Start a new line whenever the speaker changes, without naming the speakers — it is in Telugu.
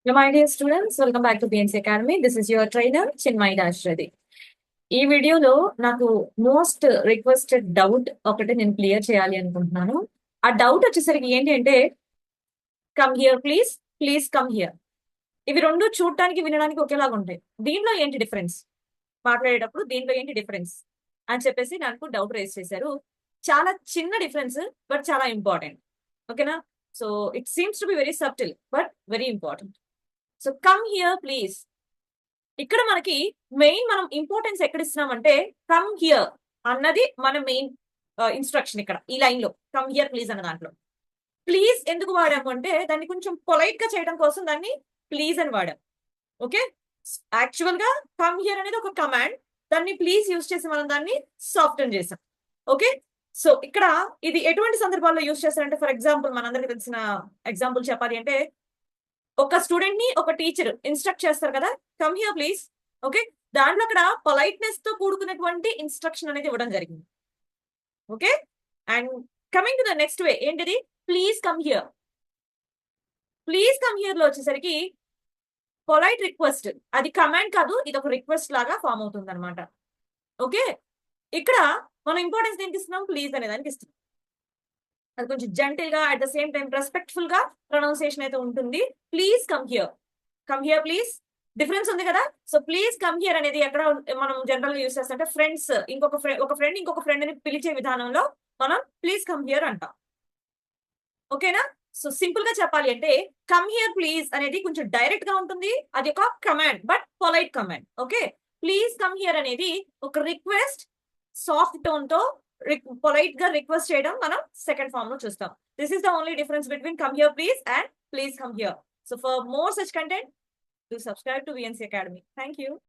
Hello, my dear students. Welcome back to PNC Academy. This is your trainer, Chinmay Dashredi. ఈ వీడియోలో నాకు మోస్ట్ రిక్వెస్టెడ్ డౌట్ ఒకటి నేను క్లియర్ చేయాలి అనుకుంటున్నాను. ఆ డౌట్ వచ్చేసరికి ఏంటి అంటే, come here please, please come here. ఇవి రెండు చూడటానికి వినడానికి ఒకేలాగా ఉంటాయి. దీనిలో ఏంటి డిఫరెన్స్, మాట్లాడేటప్పుడు దీనిలో ఏంటి డిఫరెన్స్ అని చెప్పేసి నాకు డౌట్ రేస్ చేశారు. చాలా చిన్న డిఫరెన్స్, బట్ చాలా ఇంపార్టెంట్. ఓకేనా? So it seems to be very subtle but very important. So come here please, ఇక్కడ మనకి మెయిన్ మనం ఇంపార్టెన్స్ ఎక్కడ ఇస్తున్నామంటే, కమ్ హియర్ అన్నది మన మెయిన్ ఇన్స్ట్రక్షన్. ఇక్కడ ఈ లైన్ లో కమ్ హియర్ ప్లీజ్ అన్న దాంట్లో ప్లీజ్ ఎందుకు వాడాము అంటే, దాన్ని కొంచెం పొలైట్ గా చేయడం కోసం దాన్ని ప్లీజ్ అని వాడాం. ఓకే, యాక్చువల్ గా కమ్ హియర్ అనేది ఒక కమాండ్, దాన్ని ప్లీజ్ యూజ్ చేసి మనం దాన్ని సాఫ్టన్ చేసాం. ఓకే, సో ఇక్కడ ఇది ఎటువంటి సందర్భాల్లో యూజ్ చేస్తారంటే, ఫర్ ఎగ్జాంపుల్ మనందరికి తెలిసిన ఎగ్జాంపుల్ చెప్పాలి అంటే, ఒక స్టూడెంట్ ని ఒక టీచర్ ఇన్స్ట్రక్ట్ చేస్తారు కదా, కమ్ హియర్ ప్లీజ్. ఓకే, దాంట్లో అక్కడ పొలైట్నెస్ తో కూడుకున్నటువంటి ఇన్స్ట్రక్షన్ అనేది ఇవ్వడం జరిగింది. Okay, and coming to the next way ఏంటిది, please come here. Please come here లో వచ్చేసరికి పొలైట్ రిక్వెస్ట్, అది కమాండ్ కాదు, ఇది ఒక రిక్వెస్ట్ లాగా ఫామ్ అవుతుంది అనమాట. ఓకే, ఇక్కడ మనం ఇంపార్టెన్స్ దేనికి ఇస్తున్నాం, ప్లీజ్ అనే దానికి ఇస్తున్నాం. అది కొంచెం జెంటిల్ గా, at the same time respectful గా ప్రొనౌన్సియేషన్ అయితే ఉంటుంది. Please come here, come here please, difference ఉంది కదా. సో ప్లీజ్ కమ్ హియర్ అనేది ఎక్కడ మనం జనరల్ గా యూస్ చేస్తాం, ఫ్రెండ్స్ ఒక ఫ్రెండ్ ఇంకొక ఫ్రెండ్ ని పిలిచే విధానంలో మనం ప్లీజ్ కమ్ హియర్ అంటాం. ఓకేనా? సో సింపుల్ గా చెప్పాలి అంటే, కమ్ హియర్ ప్లీజ్ అనేది కొంచెం డైరెక్ట్ గా ఉంటుంది, అది ఒక command but polite command. Okay, please come here అనేది ఒక రిక్వెస్ట్, సాఫ్ట్ టోన్ తో పొలైట్ గా రిక్వెస్ట్ చేయడం మనం సెకండ్ ఫామ్ లో చూస్తాం. This is the only difference between come here please and please come here. So for more such content, do subscribe to VNC Academy. Thank you.